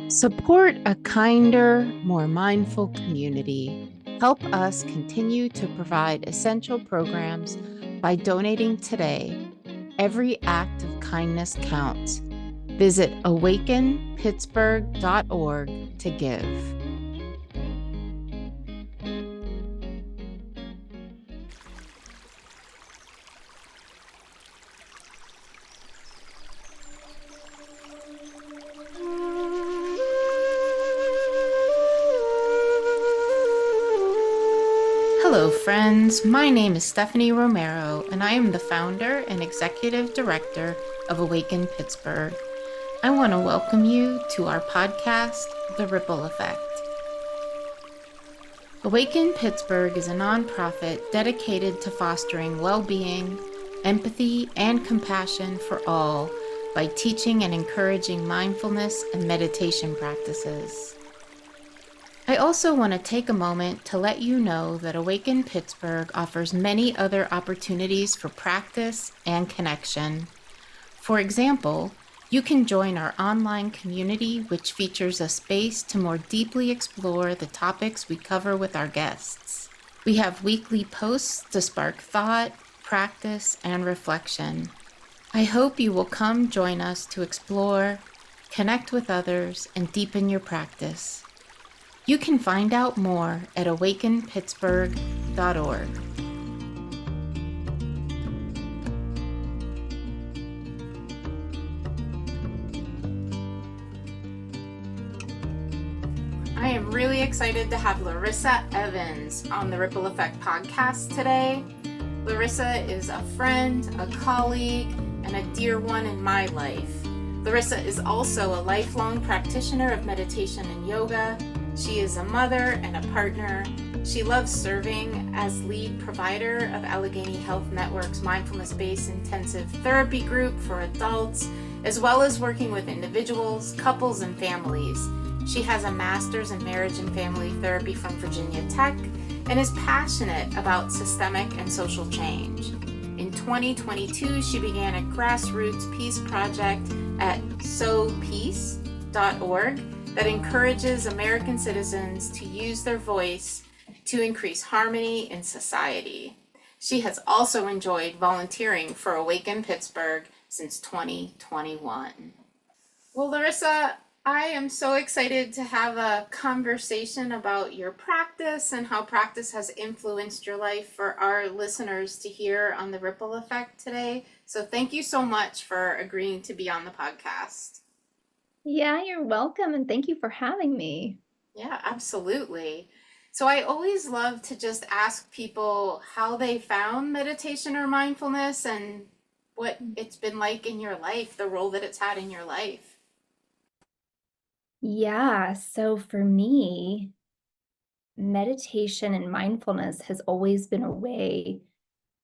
Support a kinder, more mindful community. Help us continue to provide essential programs by donating today. Every act of kindness counts. Visit awakenpittsburgh.org to give. Hello, friends. My name is Stephanie Romero, and I am the founder and executive director of Awaken Pittsburgh. I want to welcome you to our podcast, The Ripple Effect. Awaken Pittsburgh is a nonprofit dedicated to fostering well-being, empathy, and compassion for all by teaching and encouraging mindfulness and meditation practices. I also want to take a moment to let you know that Awaken Pittsburgh offers many other opportunities for practice and connection. For example, you can join our online community, which features a space to more deeply explore the topics we cover with our guests. We have weekly posts to spark thought, practice, and reflection. I hope you will come join us to explore, connect with others, and deepen your practice. You can find out more at awakenpittsburgh.org. I am really excited to have Larissa Evans on the Ripple Effect podcast today. Larissa is a friend, a colleague, and a dear one in my life. Larissa is also a lifelong practitioner of meditation and yoga. She is a mother and a partner. She loves serving as lead provider of Allegheny Health Network's mindfulness-based intensive therapy group for adults, as well as working with individuals, couples, and families. She has a master's in marriage and family therapy from Virginia Tech and is passionate about systemic and social change. In 2022, she began a grassroots peace project at sopeace.org that encourages American citizens to use their voice to increase harmony in society. She has also enjoyed volunteering for Awaken Pittsburgh since 2021. Well, Larissa, I am so excited to have a conversation about your practice and how practice has influenced your life for our listeners to hear on the Ripple Effect today. So thank you so much for agreeing to be on the podcast. Yeah, you're welcome, and thank you for having me. Yeah, absolutely. So I always love to just ask people how they found meditation or mindfulness and what it's been like in your life, the role that it's had in your life. Yeah, so for me, meditation and mindfulness has always been a way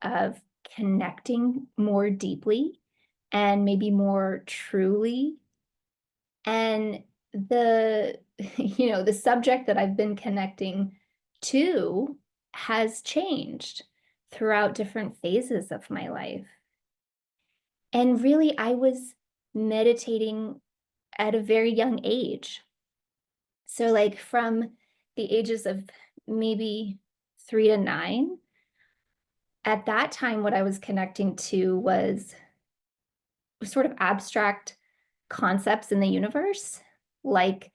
of connecting more deeply and maybe more truly. And the, the subject that I've been connecting to has changed throughout different phases of my life. And really, I was meditating at a very young age. So like from the ages of maybe 3 to 9, at that time, what I was connecting to was sort of abstract concepts in the universe, like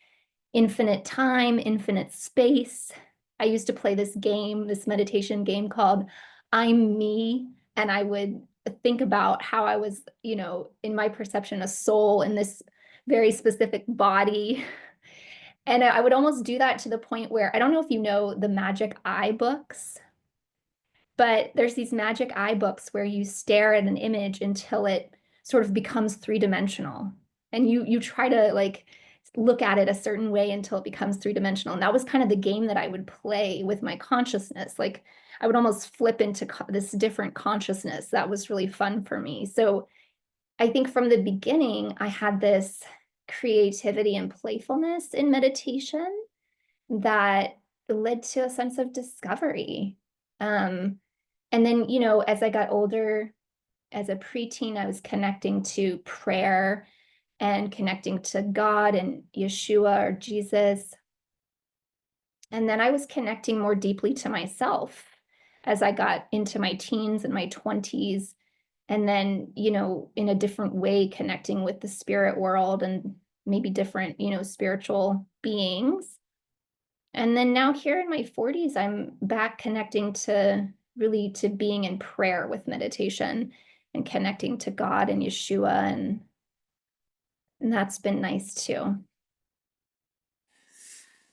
infinite time, infinite space. I used to play this game, this meditation game called I'm Me, and I would think about how I was, in my perception, a soul in this very specific body. And I would almost do that to the point where, I don't know if you know the Magic Eye books, but there's these Magic Eye books where you stare at an image until it sort of becomes three-dimensional. And you try to like look at it a certain way until it becomes three-dimensional. And that was kind of the game that I would play with my consciousness. Like I would almost flip into this different consciousness. That was really fun for me. So I think from the beginning, I had this creativity and playfulness in meditation that led to a sense of discovery. And then, as I got older, as a preteen, I was connecting to prayer and connecting to God and Yeshua or Jesus. And then I was connecting more deeply to myself as I got into my teens and my 20s. And then, in a different way, connecting with the spirit world and maybe different, spiritual beings. And then now here in my 40s, I'm back connecting to really to being in prayer with meditation and connecting to God and Yeshua. And that's been nice too.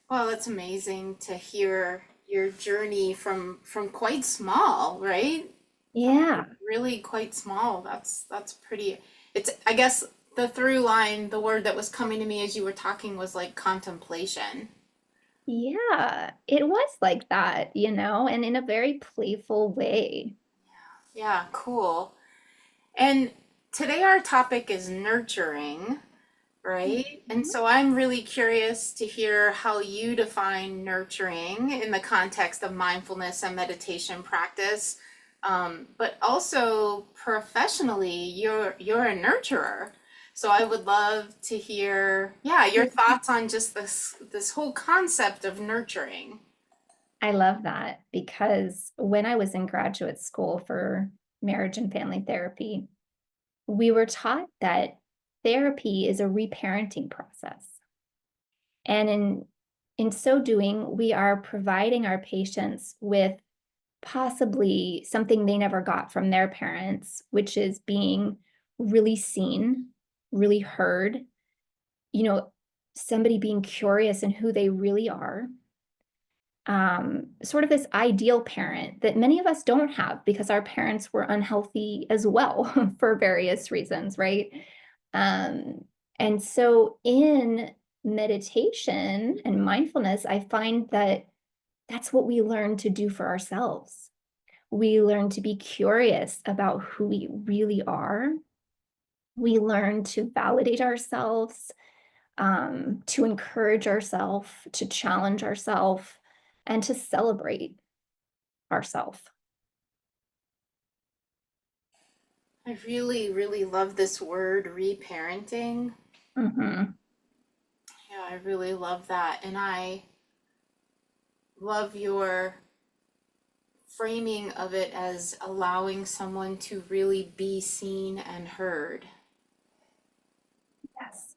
Well, it's amazing to hear your journey from quite small, right? From Yeah. really quite small. That's pretty. It's, I guess the through line, the word that was coming to me as you were talking was like contemplation. Yeah. It was like that, and in a very playful way. Yeah, cool. And today our topic is nurturing, right? And Mhm. so I'm really curious to hear how you define nurturing in the context of mindfulness and meditation practice. But also professionally, you're a nurturer. So I would love to hear, yeah, your thoughts on just this whole concept of nurturing. I love that because when I was in graduate school for marriage and family therapy, we were taught that therapy is a reparenting process. And in so doing, we are providing our patients with possibly something they never got from their parents, which is being really seen, really heard, you know, somebody being curious in who they really are. Sort of this ideal parent that many of us don't have because our parents were unhealthy as well for various reasons, right? Um, and so in meditation and mindfulness, I find that that's what we learn to do for ourselves. We learn to be curious about who we really are. We learn to validate ourselves, to encourage ourselves, to challenge ourselves, and to celebrate ourselves. I really, really love this word, reparenting. Hmm. Yeah, I really love that. And I love your framing of it as allowing someone to really be seen and heard. Yes.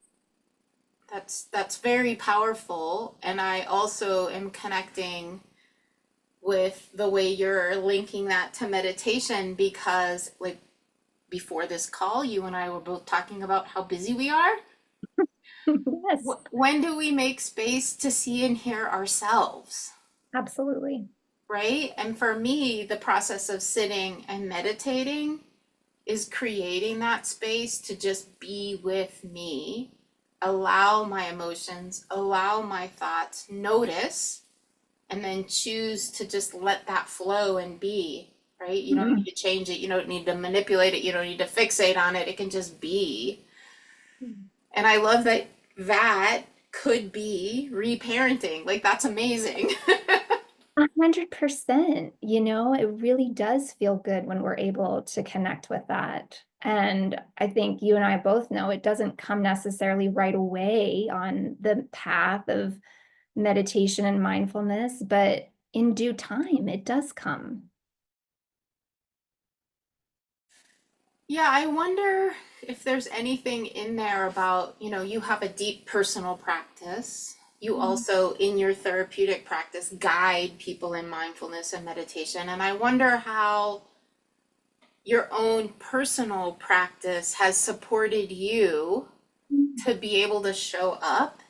That's very powerful, and I also am connecting with the way you're linking that to meditation because like before this call, you and I were both talking about how busy we are. Yes, When do we make space to see and hear ourselves? absolutely. Right? And for me, the process of sitting and meditating is creating that space to just be with me, allow my emotions, allow my thoughts, notice, and then choose to just let that flow and be, right? You don't Mhm. need to change it, you don't need to manipulate it, you don't need to fixate on it, it can just be. And I love that that could be reparenting. Like, that's amazing. 100%. It really does feel good when we're able to connect with that. And I think you and I both know it doesn't come necessarily right away on the path of meditation and mindfulness, but in due time, it does come. Yeah, I wonder if there's anything in there about, you have a deep personal practice. You Mhm. also, in your therapeutic practice, guide people in mindfulness and meditation. And I wonder how your own personal practice has supported you to be able to show up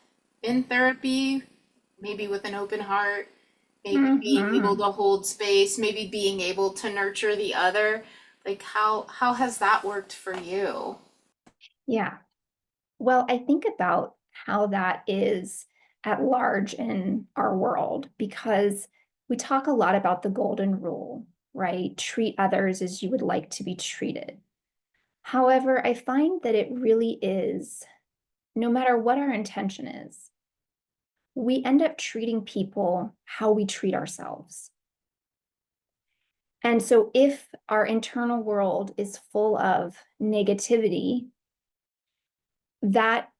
in therapy, maybe with an open heart, maybe being able Mhm. to hold space, maybe being able to nurture the other. Like how has that worked for you? Yeah. Well, I think about how that is at large in our world because we talk a lot about the golden rule, right? Treat others as you would like to be treated. However, I find that it really is, no matter what our intention is, we end up treating people how we treat ourselves. And so if our internal world is full of negativity, that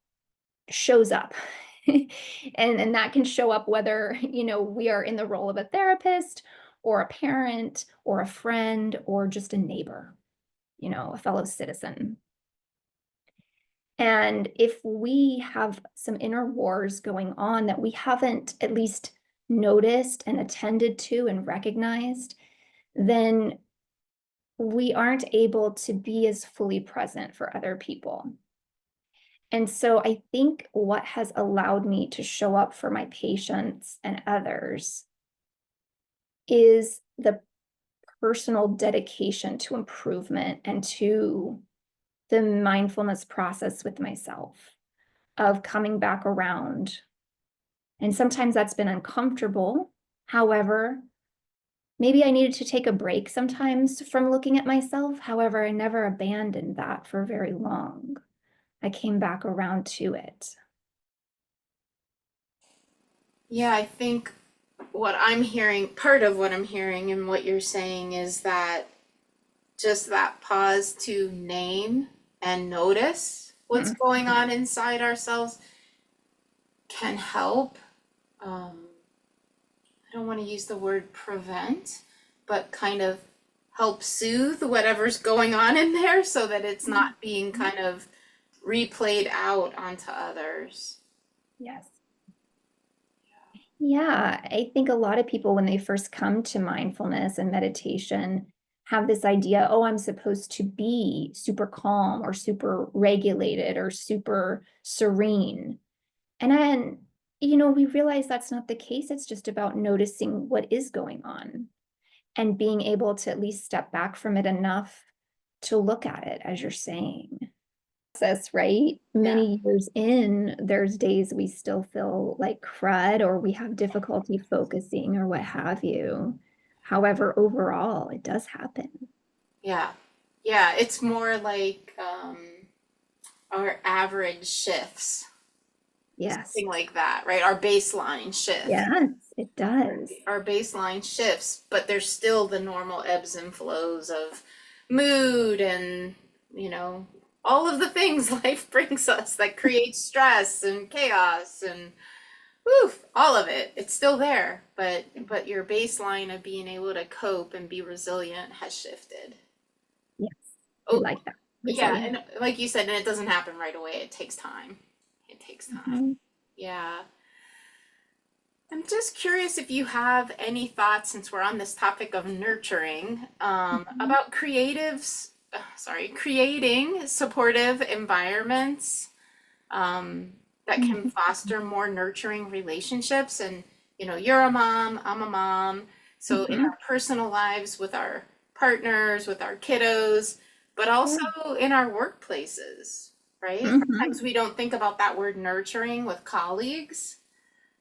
shows up. And that can show up whether, we are in the role of a therapist or a parent or a friend or just a neighbor, a fellow citizen. And if we have some inner wars going on that we haven't at least noticed and attended to and recognized, then we aren't able to be as fully present for other people. And so I think what has allowed me to show up for my patients and others is the personal dedication to improvement and to the mindfulness process with myself of coming back around. And sometimes that's been uncomfortable. However, maybe I needed to take a break sometimes from looking at myself. However, I never abandoned that for very long. I came back around to it. Yeah, I think what I'm hearing, part of what I'm hearing and what you're saying is that just that pause to name and notice what's going on inside ourselves can help. I don't want to use the word prevent, but kind of help soothe whatever's going on in there so that it's not being kind of replayed out onto others. Yes. Yeah, I think a lot of people, when they first come to mindfulness and meditation, have this idea, oh, I'm supposed to be super calm or super regulated or super serene. And then, we realize that's not the case. It's just about noticing what is going on and being able to at least step back from it enough to look at it, as you're saying. Process, right? Many years in, there's days we still feel like crud or we have difficulty focusing or what have you. However, overall, it does happen. Yeah. Yeah, it's more like our average shifts, Yes. something like that, right? Our baseline shift. Yes, it does. Our baseline shifts, but there's still the normal ebbs and flows of mood and, all of the things life brings us that create stress and chaos and woof, all of it. It's still there, but your baseline of being able to cope and be resilient has shifted. Yes, I Oh, like that. yeah, Resilient. and like you said, and it doesn't happen right away. It takes time. It takes time. Yeah. I'm just curious if you have any thoughts, since we're on this topic of nurturing, about creating supportive environments that can foster more nurturing relationships. And, you're a mom, I'm a mom. So in our personal lives with our partners, with our kiddos, but also in our workplaces, right? Sometimes we don't think about that word nurturing with colleagues.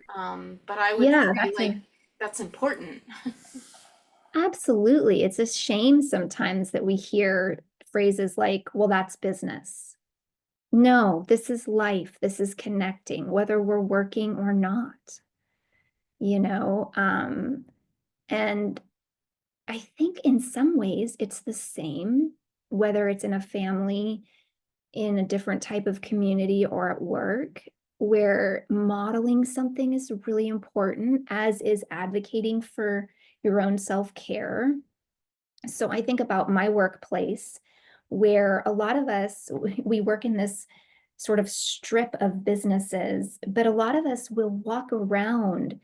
But I would Yeah, say like that's important. absolutely. It's a shame sometimes that we hear phrases like, well, that's business. No, this is life. This is connecting, whether we're working or not, you know? And I think in some ways it's the same, whether it's in a family, in a different type of community, or at work, where modeling something is really important, as is advocating for your own self-care. So I think about my workplace, where a lot of us, we work in this sort of strip of businesses, but a lot of us will walk around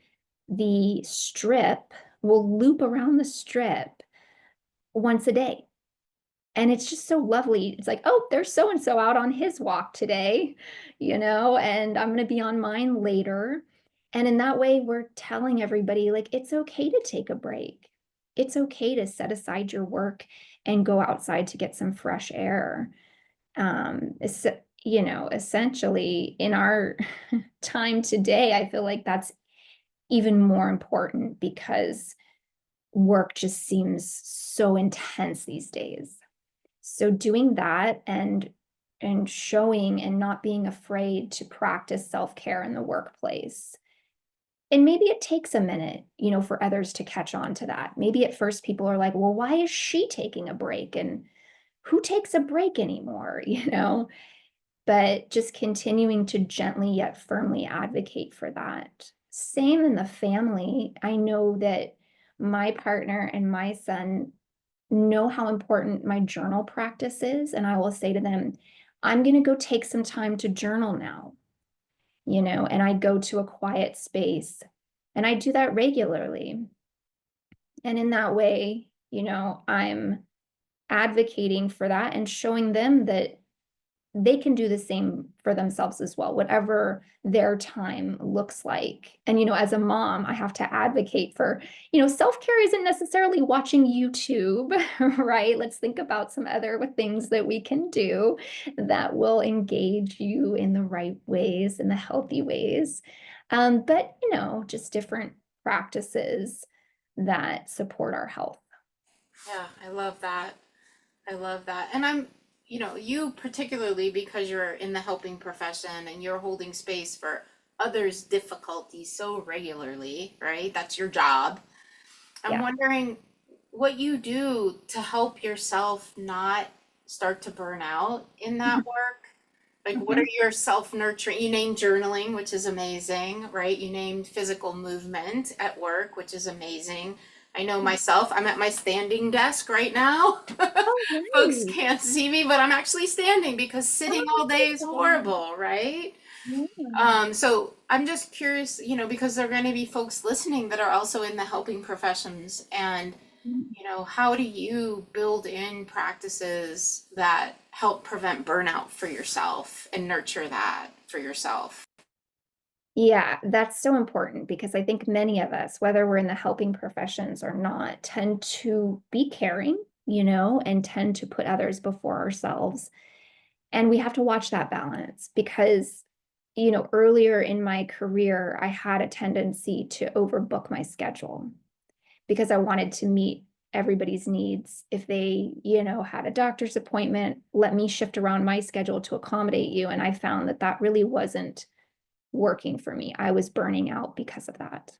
the strip, will loop around the strip once a day. And it's just so lovely. It's like, oh, there's so and so out on his walk today, and I'm going to be on mine later. And in that way, we're telling everybody, like, it's okay to take a break. It's okay to set aside your work and go outside to get some fresh air. It's, essentially in our time today, I feel like that's even more important because work just seems so intense these days. So doing that and showing and not being afraid to practice self-care in the workplace. And maybe it takes a minute, for others to catch on to that. Maybe at first people are like, well, why is she taking a break? And who takes a break anymore? but just continuing to gently yet firmly advocate for that. Same in the family. I know that my partner and my son know how important my journal practice is, and I will say to them, I'm going to go take some time to journal now, and I go to a quiet space, and I do that regularly. And in that way, I'm advocating for that and showing them that they can do the same for themselves as well, whatever their time looks like. And, as a mom, I have to advocate for, self-care isn't necessarily watching YouTube, right? Let's think about some other things that we can do that will engage you in the right ways, in the healthy ways. But, just different practices that support our health. Yeah, I love that. I love that. And you particularly because you're in the helping profession and you're holding space for others' difficulties so regularly, right? That's your job. I'm Yeah. wondering what you do to help yourself not start to burn out in that work. Like, what are Mhm. your self-nurturing? You named journaling, which is amazing, right? You named physical movement at work, which is amazing. I know myself, I'm at my standing desk right now. Oh, Folks nice. can't see me, but I'm actually standing because sitting all day is Oh, horrible, right? yeah. So I'm just curious, because there are going to be folks listening that are also in the helping professions, and how do you build in practices that help prevent burnout for yourself and nurture that for yourself? Yeah, that's so important because I think many of us, whether we're in the helping professions or not, tend to be caring, and tend to put others before ourselves. And we have to watch that balance because, earlier in my career, I had a tendency to overbook my schedule because I wanted to meet everybody's needs. If they, had a doctor's appointment, let me shift around my schedule to accommodate you. And I found that that really wasn't working for me. I was burning out because of that.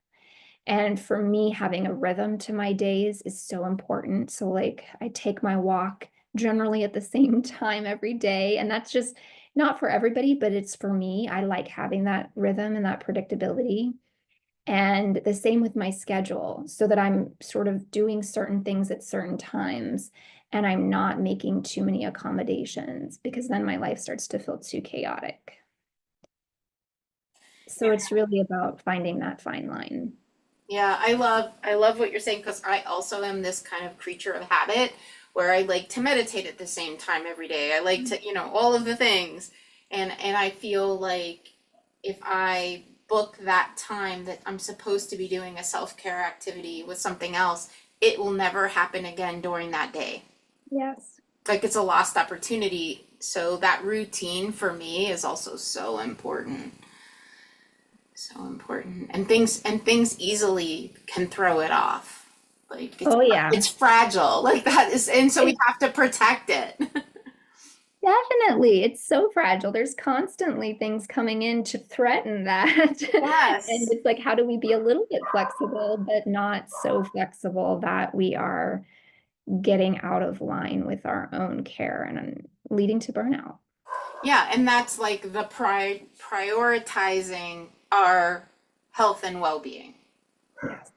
And for me, having a rhythm to my days is so important. So, like, I take my walk generally at the same time every day. And that's just not for everybody, but it's for me. I like having that rhythm and that predictability. And the same with my schedule, so that I'm sort of doing certain things at certain times and I'm not making too many accommodations because then my life starts to feel too chaotic. So it's really about finding that fine line. Yeah, I love what you're saying because I also am this kind of creature of habit where I like to meditate at the same time every day. I like to, all of the things. And I feel like if I book that time that I'm supposed to be doing a self-care activity with something else, it will never happen again during that day. Yes. Like it's a lost opportunity. So that routine for me is also so important. So important. And things easily can throw it off. Like it's Oh, yeah. it's fragile. Like that is, and so we It, have to protect it. definitely. It's so fragile. There's constantly things coming in to threaten that. And Yes. it's like, how do we be a little bit flexible, but not so flexible that we are getting out of line with our own care and leading to burnout? Yeah, and that's like the prioritizing our health and well-being, Yes.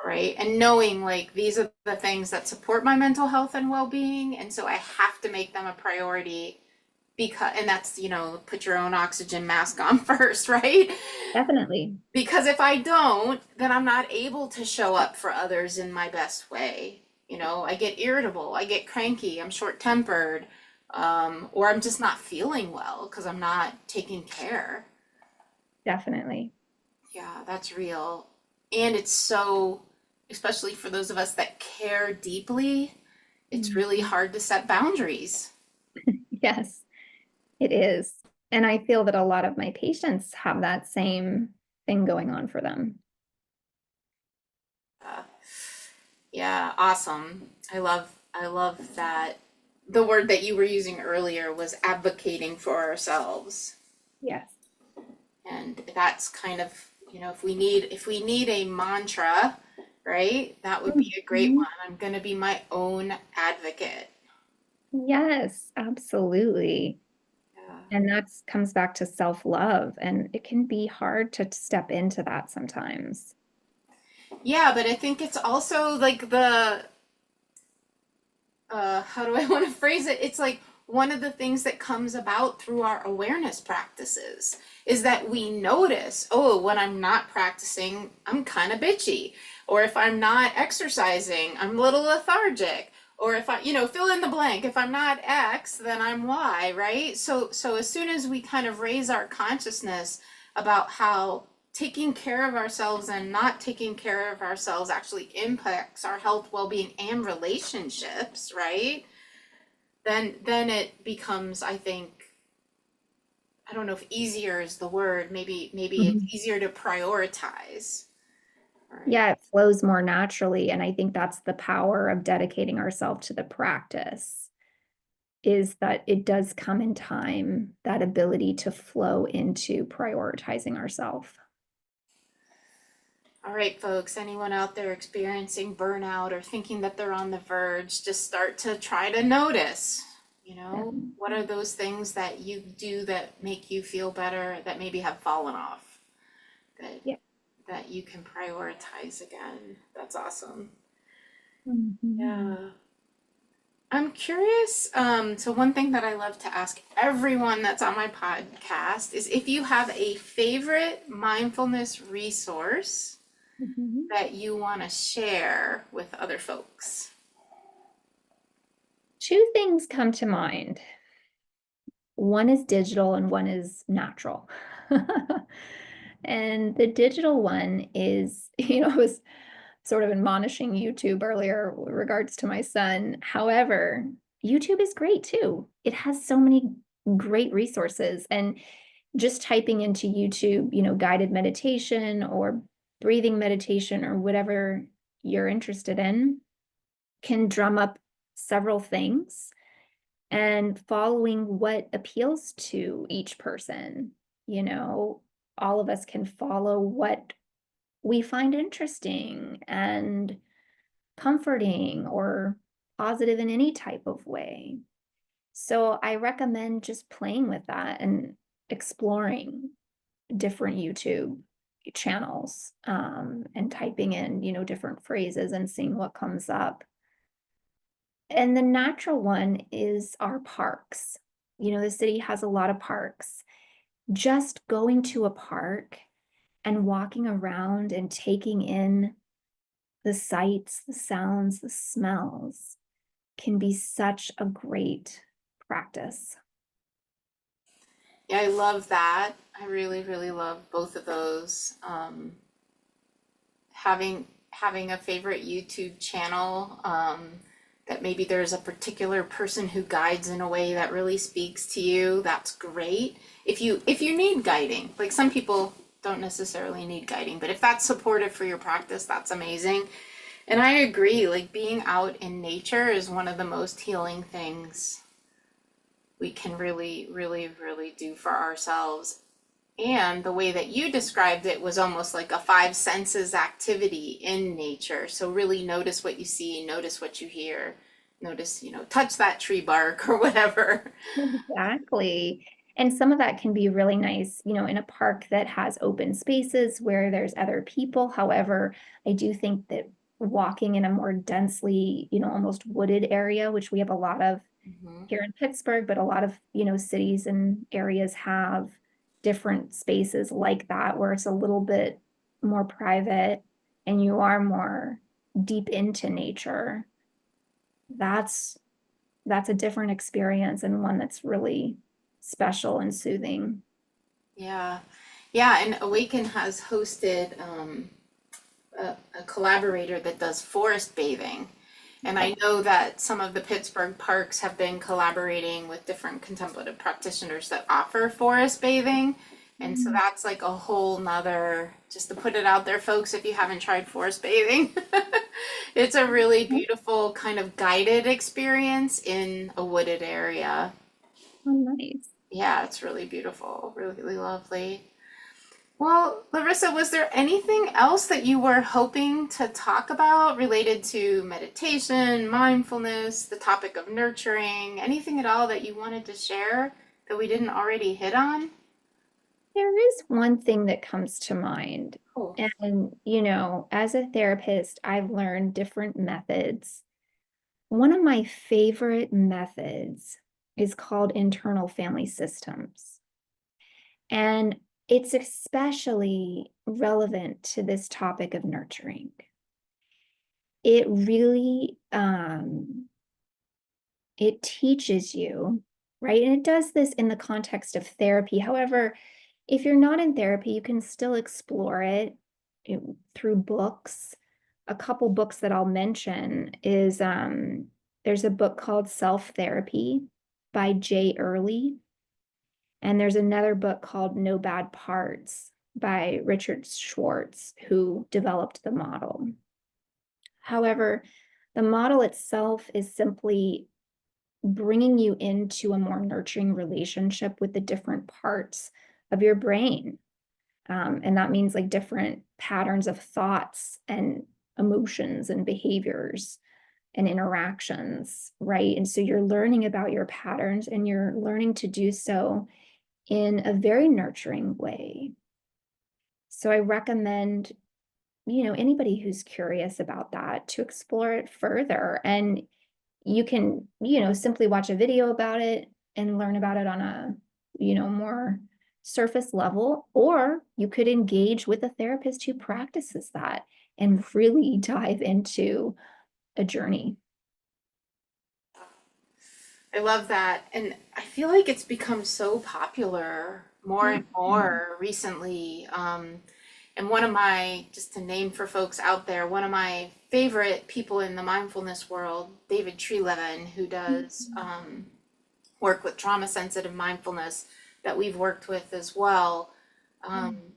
right? And knowing like these are the things that support my mental health and well-being, and so I have to make them a priority because, and that's, put your own oxygen mask on first, right? Definitely. Because if I don't, then I'm not able to show up for others in my best way. I get irritable, I get cranky, I'm short-tempered, or I'm just not feeling well because I'm not taking care. Definitely. Yeah, that's real. And it's so, especially for those of us that care deeply, it's Mm. really hard to set boundaries. Yes, it is. And I feel that a lot of my patients have that same thing going on for them. Uh, yeah, awesome. I love that. The word that you were using earlier was advocating for ourselves. Yes. And that's kind of, if we need a mantra, right? That would be a great Mhm. one. I'm going to be my own advocate. Yes, absolutely. Yeah. And that comes back to self-love, and it can be hard to step into that sometimes. Yeah, but I think it's also like the how do I want to phrase it? It's like one of the things that comes about through our awareness practices is that we notice, oh, when I'm not practicing, I'm kind of bitchy. Or if I'm not exercising, I'm a little lethargic. Or if I, fill in the blank. If I'm not X, then I'm Y, right? So as soon as we kind of raise our consciousness about how taking care of ourselves and not taking care of ourselves actually impacts our health, well-being, and relationships, right? Then it becomes, I think, I don't know if easier is the word. Maybe it's Mhm. easier to prioritize. Right. Yeah, it flows more naturally. And I think that's the power of dedicating ourselves to the practice, is that it does come in time, that ability to flow into prioritizing ourselves. All right, folks, anyone out there experiencing burnout or thinking that they're on the verge, just start to try to notice, what are those things that you do that make you feel better that maybe have fallen off that Yeah. that you can prioritize again. That's awesome. Mhm. Yeah. I'm curious. So one thing that I love to ask everyone that's on my podcast is if you have a favorite mindfulness resource Mhm. that you want to share with other folks. Two things come to mind. One is digital and one is natural. And the digital one is, I was sort of admonishing YouTube earlier with regards to my son. However, YouTube is great too. It has so many great resources. And just typing into YouTube, guided meditation or breathing meditation or whatever you're interested in can drum up several things, and following what appeals to each person. You know, all of us can follow what we find interesting and comforting or positive in any type of way. So I recommend just playing with that and exploring different YouTube channels, and typing in, different phrases and seeing what comes up. And the natural one is our parks. The city has a lot of parks. Just going to a park and walking around and taking in the sights, the sounds, the smells can be such a great practice. Yeah, I love that. I really, really love both of those. Having a favorite YouTube channel, that maybe there's a particular person who guides in a way that really speaks to you, that's great. If you need guiding, like some people don't necessarily need guiding, but if that's supportive for your practice, that's amazing. And I agree, like being out in nature is one of the most healing things we can really, really, really do for ourselves. And the way that you described it was almost like a five senses activity in nature. So really notice what you see, notice what you hear, notice, touch that tree bark or whatever. Exactly. And some of that can be really nice, in a park that has open spaces where there's other people. However, I do think that walking in a more densely, almost wooded area, which we have a lot of Mhm. here in Pittsburgh, but a lot of, cities and areas have different spaces like that where it's a little bit more private and you are more deep into nature. That's that's a different experience and one that's really special and soothing. Yeah. Yeah, and Awaken has hosted a collaborator that does forest bathing. And I know that some of the Pittsburgh parks have been collaborating with different contemplative practitioners that offer forest bathing. And so that's like a whole nother, just to put it out there, folks, if you haven't tried forest bathing, it's a really beautiful kind of guided experience in a wooded area. Oh, nice. Yeah, it's really beautiful, really, really lovely. Well, Larissa, was there anything else that you were hoping to talk about related to meditation, mindfulness, the topic of nurturing, anything at all that you wanted to share that we didn't already hit on? There is one thing that comes to mind. Cool. And, as a therapist, I've learned different methods. One of my favorite methods is called internal family systems. And it's especially relevant to this topic of nurturing. It really it teaches you, right? And it does this in the context of therapy. However, if you're not in therapy, you can still explore through books. A couple books that I'll mention is there's a book called Self Therapy by Jay Early. And there's another book called No Bad Parts by Richard Schwartz, who developed the model. However, the model itself is simply bringing you into a more nurturing relationship with the different parts of your brain. And that means like different patterns of thoughts and emotions and behaviors and interactions, right? And so you're learning about your patterns and you're learning to do so in a very nurturing way. So I recommend, anybody who's curious about that to explore it further. And you can, simply watch a video about it and learn about it on a, more surface level, or you could engage with a therapist who practices that and really dive into a journey. I love that. And I feel like it's become so popular more and more recently. And one of my, just to name for folks out there, one of my favorite people in the mindfulness world, David Trelevin, who does work with trauma sensitive mindfulness that we've worked with as well.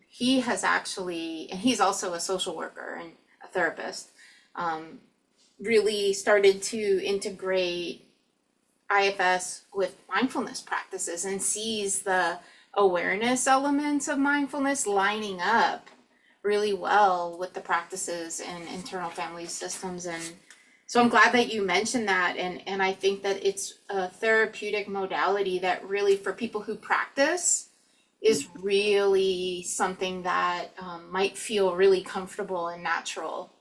He has actually, and he's also a social worker and a therapist, really started to integrate IFS with mindfulness practices and sees the awareness elements of mindfulness lining up really well with the practices and internal family systems. And so I'm glad that you mentioned that. And I think that it's a therapeutic modality that really, for people who practice, is really something that might feel really comfortable and natural.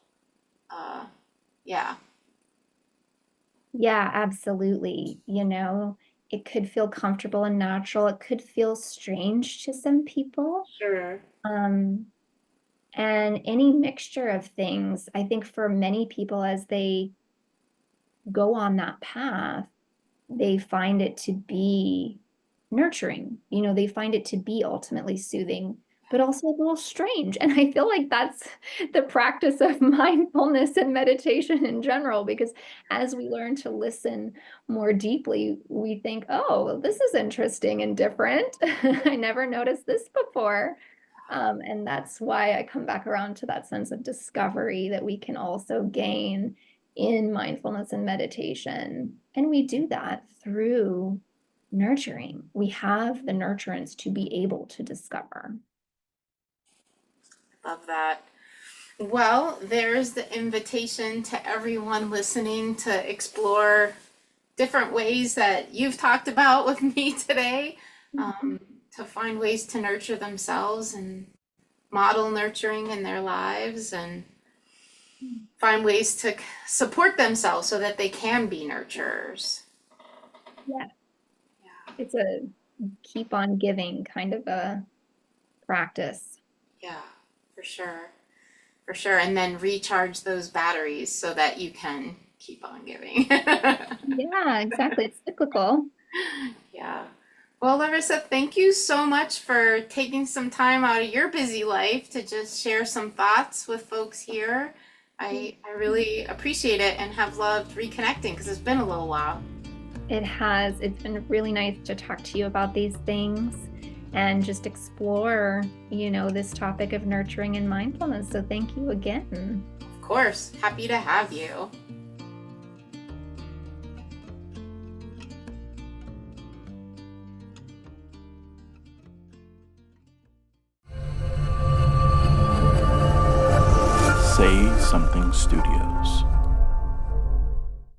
Yeah. Yeah, absolutely. It could feel comfortable and natural. It could feel strange to some people. Sure. And any mixture of things, I think for many people, as they go on that path, they find it to be nurturing. They find it to be ultimately soothing, but also a little strange. And I feel like that's the practice of mindfulness and meditation in general, because as we learn to listen more deeply, we think, oh, this is interesting and different. I never noticed this before. And that's why I come back around to that sense of discovery that we can also gain in mindfulness and meditation. And we do that through nurturing. We have the nurturance to be able to discover. Love that. Well, there's the invitation to everyone listening to explore different ways that you've talked about with me today, to find ways to nurture themselves and model nurturing in their lives and find ways to support themselves so that they can be nurturers. Yeah. Yeah. It's a keep on giving kind of a practice. Yeah, for sure. For sure. And then recharge those batteries so that you can keep on giving. Yeah, exactly. It's cyclical. Yeah. Well, Larissa, thank you so much for taking some time out of your busy life to just share some thoughts with folks here. I really appreciate it and have loved reconnecting because it's been a little while. It has. It's been really nice to talk to you about these things and just explore, this topic of nurturing and mindfulness. So thank you again. Of course, happy to have you. Say Something Studio.